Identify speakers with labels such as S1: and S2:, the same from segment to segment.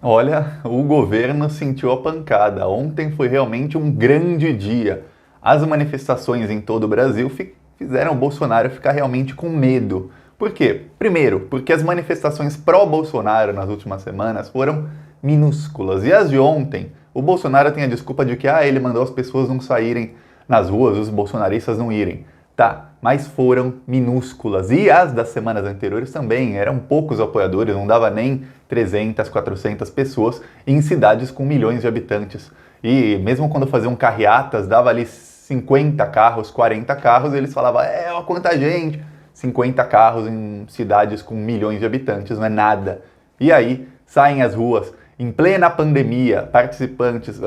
S1: Olha, o governo sentiu a pancada. Ontem foi realmente um grande dia. As manifestações em todo o Brasil fizeram o Bolsonaro ficar realmente com medo. Por quê? Primeiro, porque as manifestações pró-Bolsonaro nas últimas semanas foram minúsculas. E as de ontem, o Bolsonaro tem a desculpa de que ele mandou as pessoas não saírem nas ruas, os bolsonaristas não irem. Tá, mas foram minúsculas. E as das semanas anteriores também, eram poucos apoiadores, não dava nem 300, 400 pessoas em cidades com milhões de habitantes. E mesmo quando faziam carreatas, dava ali 50 carros, 40 carros, eles falavam, ó quanta gente! 50 carros em cidades com milhões de habitantes, não é nada. E aí, saem às ruas, em plena pandemia, participantes,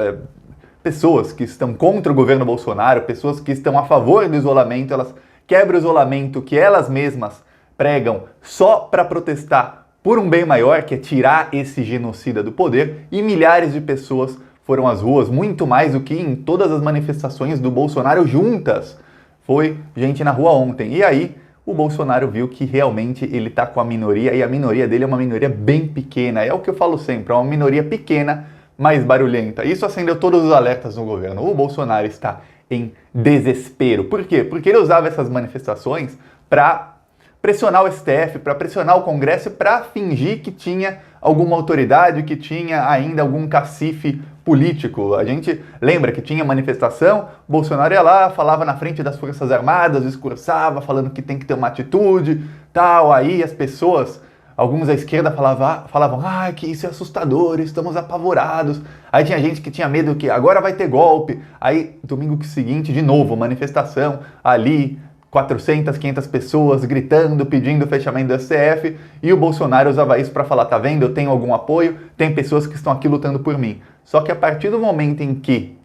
S1: pessoas que estão contra o governo Bolsonaro, pessoas que estão a favor do isolamento, elas quebram o isolamento que elas mesmas pregam só para protestar por um bem maior, que é tirar esse genocida do poder, e milhares de pessoas foram às ruas, muito mais do que em todas as manifestações do Bolsonaro juntas. Foi gente na rua ontem. E aí, o Bolsonaro viu que realmente ele está com a minoria, e a minoria dele é uma minoria bem pequena. É o que eu falo sempre, é uma minoria pequena, mais barulhenta. Isso acendeu todos os alertas no governo. O Bolsonaro está em desespero. Por quê? Porque ele usava essas manifestações para pressionar o STF, para pressionar o Congresso, para fingir que tinha alguma autoridade, que tinha ainda algum cacife político. A gente lembra que tinha manifestação, Bolsonaro ia lá, falava na frente das Forças Armadas, discursava, falando que tem que ter uma atitude, tal. Aí as pessoas, alguns à esquerda falavam, que isso é assustador, estamos apavorados. Aí tinha gente que tinha medo que agora vai ter golpe. Aí, domingo seguinte, de novo, manifestação ali, 400, 500 pessoas gritando, pedindo o fechamento do STF, e o Bolsonaro usava isso para falar, tá vendo, eu tenho algum apoio, tem pessoas que estão aqui lutando por mim. Só que a partir do momento em que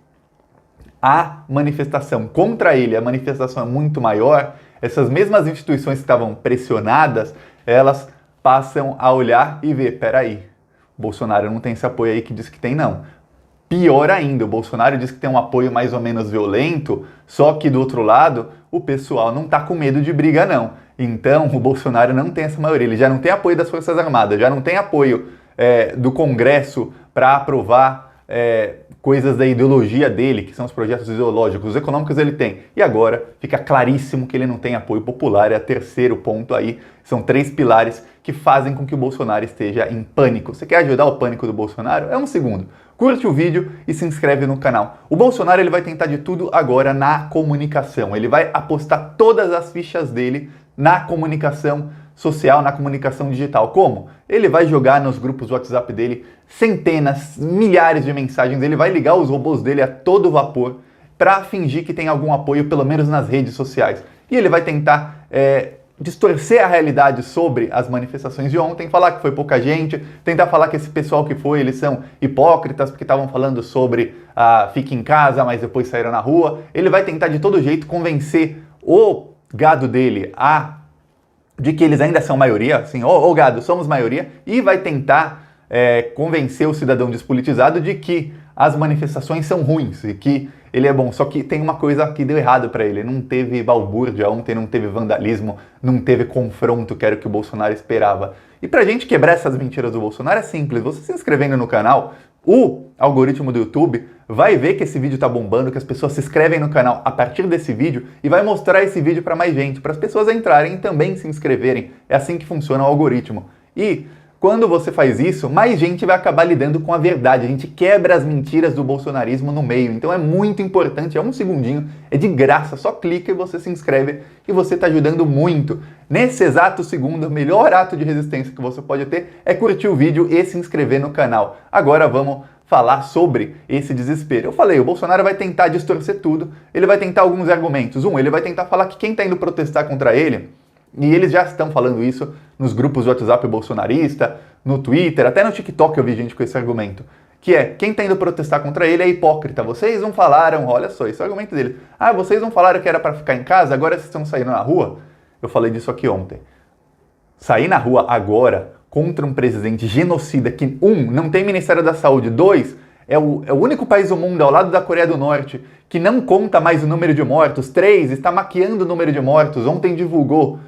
S1: a manifestação contra ele, a manifestação é muito maior, essas mesmas instituições que estavam pressionadas, elas passam a olhar e ver, peraí, o Bolsonaro não tem esse apoio aí que diz que tem não. Pior ainda, o Bolsonaro diz que tem um apoio mais ou menos violento, só que do outro lado, o pessoal não tá com medo de briga não. Então, o Bolsonaro não tem essa maioria, ele já não tem apoio das Forças Armadas, já não tem apoio do Congresso para aprovar coisas da ideologia dele, que são os projetos ideológicos, os econômicos ele tem. E agora fica claríssimo que ele não tem apoio popular, é o terceiro ponto aí. São 3 pilares que fazem com que o Bolsonaro esteja em pânico. Você quer ajudar o pânico do Bolsonaro? É um segundo. Curte o vídeo e se inscreve no canal. O Bolsonaro ele vai tentar de tudo agora na comunicação. Ele vai apostar todas as fichas dele na comunicação social, na comunicação digital. Como? Ele vai jogar nos grupos do WhatsApp dele centenas, milhares de mensagens, ele vai ligar os robôs dele a todo vapor para fingir que tem algum apoio, pelo menos nas redes sociais. E ele vai tentar distorcer a realidade sobre as manifestações de ontem, falar que foi pouca gente, tentar falar que esse pessoal que foi, eles são hipócritas porque estavam falando sobre fique em casa, mas depois saíram na rua. Ele vai tentar de todo jeito convencer o gado dele de que eles ainda são maioria, assim, gado, somos maioria, e vai tentar convencer o cidadão despolitizado de que as manifestações são ruins e que ele é bom. Só que tem uma coisa que deu errado para ele. Não teve balbúrdia ontem, não teve vandalismo, não teve confronto, que era o que o Bolsonaro esperava. E pra gente quebrar essas mentiras do Bolsonaro é simples. Você se inscrevendo no canal, o algoritmo do YouTube vai ver que esse vídeo tá bombando, que as pessoas se inscrevem no canal a partir desse vídeo e vai mostrar esse vídeo para mais gente, para as pessoas entrarem e também se inscreverem. É assim que funciona o algoritmo. E quando você faz isso, mais gente vai acabar lidando com a verdade. A gente quebra as mentiras do bolsonarismo no meio. Então é muito importante, é um segundinho, é de graça. Só clica e você se inscreve e você está ajudando muito. Nesse exato segundo, o melhor ato de resistência que você pode ter é curtir o vídeo e se inscrever no canal. Agora vamos falar sobre esse desespero. Eu falei, o Bolsonaro vai tentar distorcer tudo, ele vai tentar alguns argumentos. Ele vai tentar falar que quem está indo protestar contra ele, e eles já estão falando isso nos grupos do WhatsApp bolsonarista, no Twitter, até no TikTok eu vi gente com esse argumento, que é, quem está indo protestar contra ele é hipócrita. Vocês não falaram, olha só, esse é o argumento dele. Vocês não falaram que era para ficar em casa, agora vocês estão saindo na rua? Eu falei disso aqui ontem. Sair na rua agora contra um presidente genocida que, não tem Ministério da Saúde, 2, é o único país do mundo, ao lado da Coreia do Norte, que não conta mais o número de mortos, 3, está maquiando o número de mortos, ontem divulgou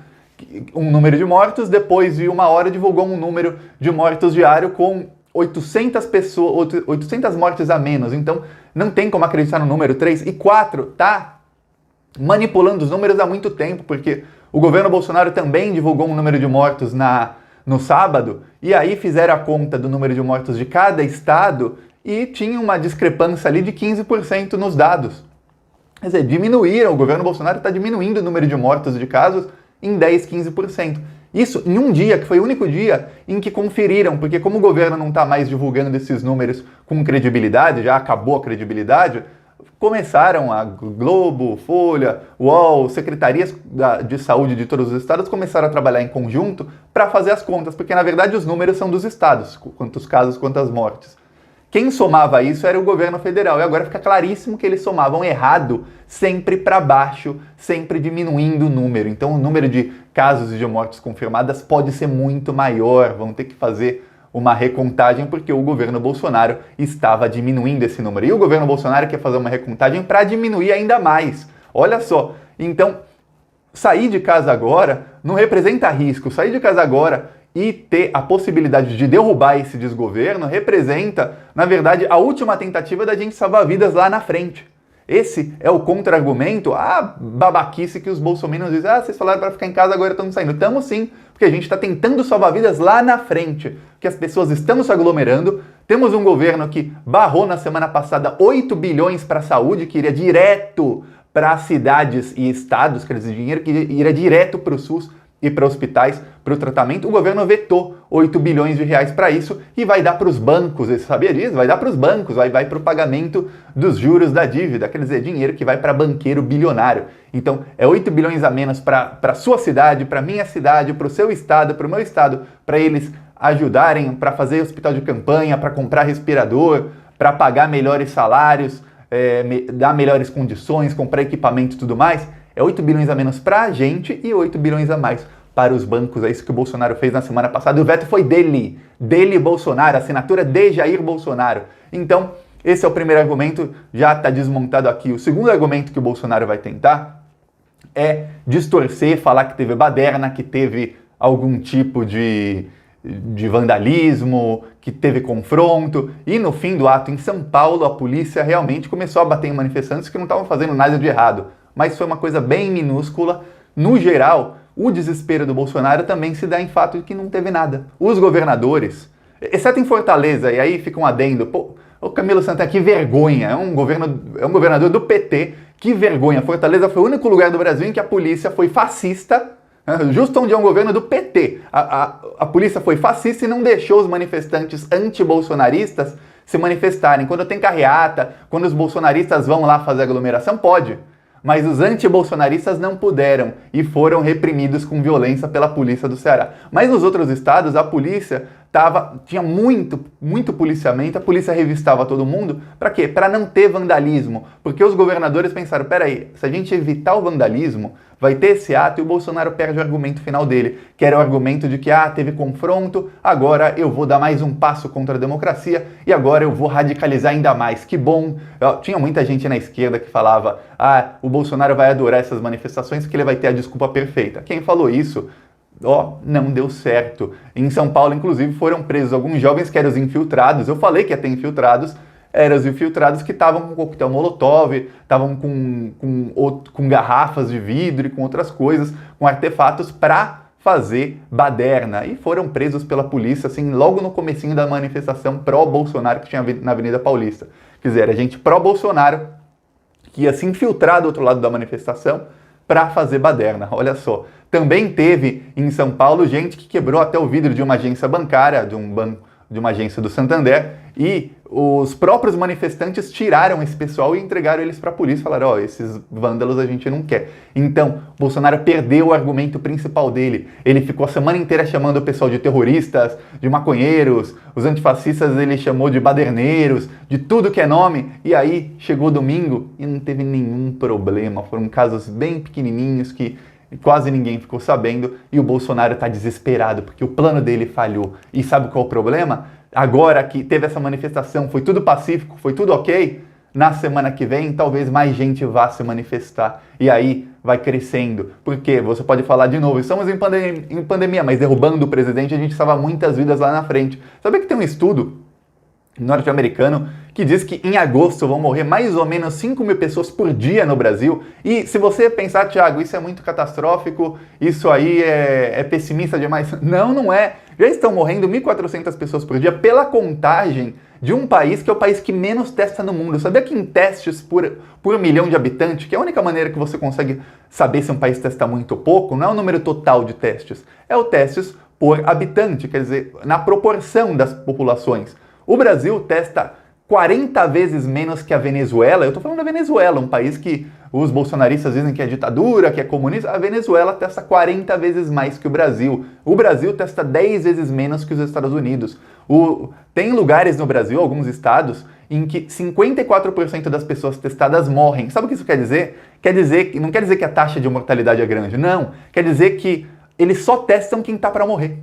S1: um número de mortos, depois de 1 hora divulgou um número de mortos diário com 800 pessoas, 800 mortes a menos. Então, não tem como acreditar no número 3. E 4, tá manipulando os números há muito tempo, porque o governo Bolsonaro também divulgou um número de mortos no sábado, e aí fizeram a conta do número de mortos de cada estado e tinha uma discrepância ali de 15% nos dados. Quer dizer, diminuíram, o governo Bolsonaro está diminuindo o número de mortos de casos em 10, 15%. Isso em um dia, que foi o único dia em que conferiram, porque como o governo não está mais divulgando esses números com credibilidade, já acabou a credibilidade, começaram a Globo, Folha, UOL, secretarias de saúde de todos os estados começaram a trabalhar em conjunto para fazer as contas, porque na verdade os números são dos estados, quantos casos, quantas mortes. Quem somava isso era o governo federal, e agora fica claríssimo que eles somavam errado, sempre para baixo, sempre diminuindo o número. Então o número de casos e de mortes confirmadas pode ser muito maior, vão ter que fazer uma recontagem porque o governo Bolsonaro estava diminuindo esse número. E o governo Bolsonaro quer fazer uma recontagem para diminuir ainda mais. Olha só, então sair de casa agora não representa risco, sair de casa agora e ter a possibilidade de derrubar esse desgoverno representa, na verdade, a última tentativa da gente salvar vidas lá na frente. Esse é o contra-argumento, a babaquice que os bolsominions dizem, vocês falaram para ficar em casa, agora estamos saindo. Estamos sim, porque a gente está tentando salvar vidas lá na frente, que as pessoas estão se aglomerando. Temos um governo que barrou na semana passada 8 bilhões para a saúde, que iria direto para cidades e estados, quer dizer, dinheiro que iria direto para o SUS e para hospitais, para o tratamento. O governo vetou 8 bilhões de reais para isso e vai dar para os bancos, você sabia disso? Vai dar para os bancos, vai para o pagamento dos juros da dívida, quer dizer, dinheiro que vai para banqueiro bilionário. Então, é 8 bilhões a menos para a sua cidade, para a minha cidade, para o seu estado, para o meu estado, para eles ajudarem, para fazer hospital de campanha, para comprar respirador, para pagar melhores salários, dar melhores condições, comprar equipamento e tudo mais. É 8 bilhões a menos para a gente e 8 bilhões a mais para os bancos. É isso que o Bolsonaro fez na semana passada. O veto foi dele Bolsonaro, assinatura de Jair Bolsonaro. Então, esse é o primeiro argumento, já está desmontado aqui. O segundo argumento que o Bolsonaro vai tentar é distorcer, falar que teve baderna, que teve algum tipo de vandalismo, que teve confronto. E no fim do ato em São Paulo, a polícia realmente começou a bater em manifestantes que não estavam fazendo nada de errado. Mas foi uma coisa bem minúscula. No geral, o desespero do Bolsonaro também se dá em fato de que não teve nada. Os governadores, exceto em Fortaleza, e aí fica um adendo, pô, o Camilo Santana, que vergonha, é um governador do PT, que vergonha. Fortaleza foi o único lugar do Brasil em que a polícia foi fascista, justo onde é um governo do PT. A polícia foi fascista e não deixou os manifestantes anti-bolsonaristas se manifestarem. Quando tem carreata, quando os bolsonaristas vão lá fazer aglomeração, pode. Mas os anti-bolsonaristas não puderam e foram reprimidos com violência pela polícia do Ceará. Mas nos outros estados, a polícia tinha muito policiamento, a polícia revistava todo mundo. Para quê? Para não ter vandalismo. Porque os governadores pensaram, peraí, se a gente evitar o vandalismo, vai ter esse ato e o Bolsonaro perde o argumento final dele, que era o argumento de que, teve confronto, agora eu vou dar mais um passo contra a democracia e agora eu vou radicalizar ainda mais. Que bom! Tinha muita gente na esquerda que falava, o Bolsonaro vai adorar essas manifestações porque ele vai ter a desculpa perfeita. Quem falou isso, não deu certo. Em São Paulo, inclusive, foram presos alguns jovens que eram os infiltrados. Eu falei que ia ter infiltrados, eram os infiltrados que estavam com coquetel molotov, estavam com garrafas de vidro e com outras coisas, com artefatos para fazer baderna. E foram presos pela polícia, assim, logo no comecinho da manifestação pró-Bolsonaro que tinha na Avenida Paulista. Quer dizer, era gente pró-Bolsonaro que ia se infiltrar do outro lado da manifestação para fazer baderna. Olha só. Também teve em São Paulo gente que quebrou até o vidro de uma agência bancária, de uma agência do Santander, e os próprios manifestantes tiraram esse pessoal e entregaram eles para a polícia, falaram, esses vândalos a gente não quer. Então, Bolsonaro perdeu o argumento principal dele. Ele ficou a semana inteira chamando o pessoal de terroristas, de maconheiros, os antifascistas ele chamou de baderneiros, de tudo que é nome, e aí chegou domingo e não teve nenhum problema. Foram casos bem pequenininhos que quase ninguém ficou sabendo e o Bolsonaro está desesperado porque o plano dele falhou. E sabe qual é o problema? Agora que teve essa manifestação, foi tudo pacífico, foi tudo ok, na semana que vem talvez mais gente vá se manifestar. E aí vai crescendo. Porque você pode falar de novo, estamos em pandemia, mas derrubando o presidente a gente salva muitas vidas lá na frente. Sabe que tem um estudo norte-americano que diz que em agosto vão morrer mais ou menos 5 mil pessoas por dia no Brasil. E se você pensar, Thiago, isso é muito catastrófico, isso aí é pessimista demais. Não, não é. Já estão morrendo 1.400 pessoas por dia pela contagem de um país que é o país que menos testa no mundo. Sabia que em testes por milhão de habitantes, que é a única maneira que você consegue saber se um país testa muito ou pouco, não é o número total de testes, é o testes por habitante, quer dizer, na proporção das populações. O Brasil testa 40 vezes menos que a Venezuela. Eu estou falando da Venezuela, um país que os bolsonaristas dizem que é ditadura, que é comunista. A Venezuela testa 40 vezes mais que o Brasil. O Brasil testa 10 vezes menos que os Estados Unidos. Tem lugares no Brasil, alguns estados, em que 54% das pessoas testadas morrem. Sabe o que isso quer dizer? Não quer dizer que a taxa de mortalidade é grande, não. Quer dizer que eles só testam quem está para morrer.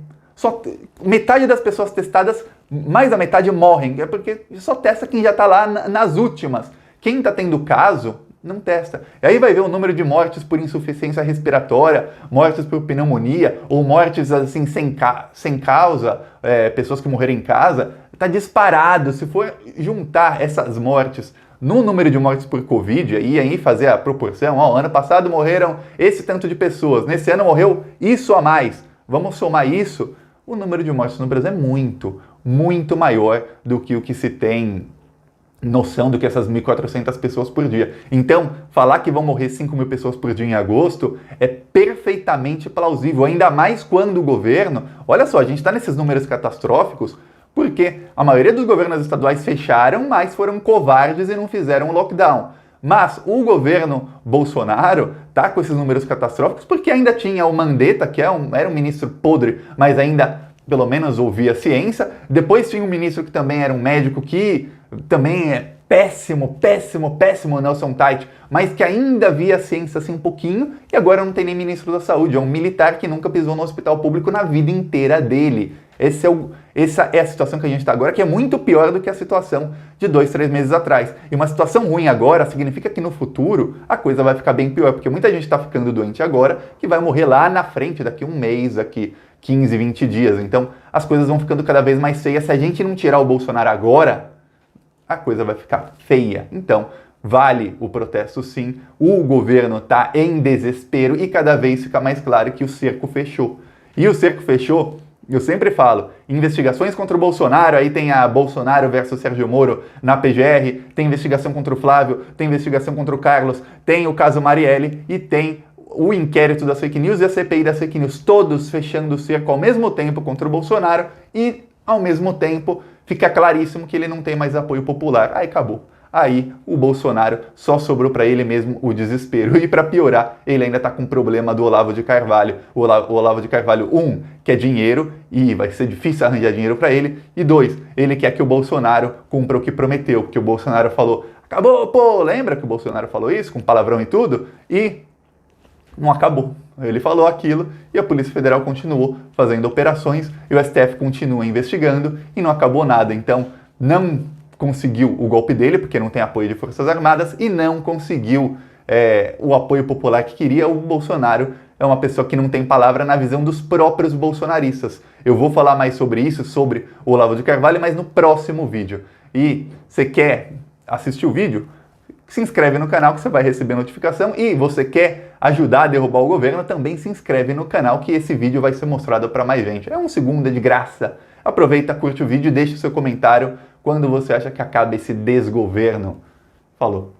S1: Metade das pessoas testadas, mais da metade morrem, é porque só testa quem já está lá nas últimas. Quem está tendo caso, não testa. E aí vai ver o número de mortes por insuficiência respiratória, mortes por pneumonia, ou mortes assim sem causa, pessoas que morreram em casa, está disparado. Se for juntar essas mortes no número de mortes por Covid, e aí fazer a proporção, ano passado morreram esse tanto de pessoas, nesse ano morreu isso a mais, vamos somar isso, o número de mortes no Brasil é muito, muito maior do que o que se tem noção do que essas 1.400 pessoas por dia. Então, falar que vão morrer 5 mil pessoas por dia em agosto é perfeitamente plausível, ainda mais quando o governo... Olha só, a gente está nesses números catastróficos porque a maioria dos governos estaduais fecharam, mas foram covardes e não fizeram lockdown. Mas o governo Bolsonaro está com esses números catastróficos porque ainda tinha o Mandetta, que era um ministro podre, mas ainda pelo menos ouvia ciência. Depois tinha um ministro que também era um médico que também é péssimo, Nelson Teich, mas que ainda via ciência assim um pouquinho, e agora não tem nem ministro da saúde, é um militar que nunca pisou no hospital público na vida inteira dele. Essa é a situação que a gente está agora, que é muito pior do que a situação de 2, 3 meses atrás. E uma situação ruim agora significa que no futuro a coisa vai ficar bem pior, porque muita gente está ficando doente agora, que vai morrer lá na frente, daqui um mês, daqui 15, 20 dias. Então as coisas vão ficando cada vez mais feias. Se a gente não tirar o Bolsonaro agora, a coisa vai ficar feia. Então, vale o protesto sim, o governo está em desespero e cada vez fica mais claro que o cerco fechou. E o cerco fechou, eu sempre falo, investigações contra o Bolsonaro, aí tem a Bolsonaro versus Sérgio Moro na PGR, tem investigação contra o Flávio, tem investigação contra o Carlos, tem o caso Marielle e tem o inquérito das fake news e a CPI das fake news, todos fechando o cerco ao mesmo tempo contra o Bolsonaro e, ao mesmo tempo, fica claríssimo que ele não tem mais apoio popular. Aí acabou. Aí o Bolsonaro só sobrou para ele mesmo o desespero. E para piorar, ele ainda está com o problema do Olavo de Carvalho. O Olavo de Carvalho, quer dinheiro e vai ser difícil arranjar dinheiro para ele. E 2, ele quer que o Bolsonaro cumpra o que prometeu. Porque o Bolsonaro falou, acabou, pô, lembra que o Bolsonaro falou isso, com palavrão e tudo? E não acabou. Ele falou aquilo e a Polícia Federal continuou fazendo operações e o STF continua investigando e não acabou nada. Então, não conseguiu o golpe dele, porque não tem apoio de Forças Armadas, e não conseguiu o apoio popular que queria. O Bolsonaro é uma pessoa que não tem palavra na visão dos próprios bolsonaristas. Eu vou falar mais sobre isso, sobre o Olavo de Carvalho, mas no próximo vídeo. E você quer assistir o vídeo? Se inscreve no canal que você vai receber notificação, e você quer ajudar a derrubar o governo, também se inscreve no canal que esse vídeo vai ser mostrado para mais gente. É um segundo de graça. Aproveita, curte o vídeo e deixe seu comentário quando você acha que acaba esse desgoverno. Falou!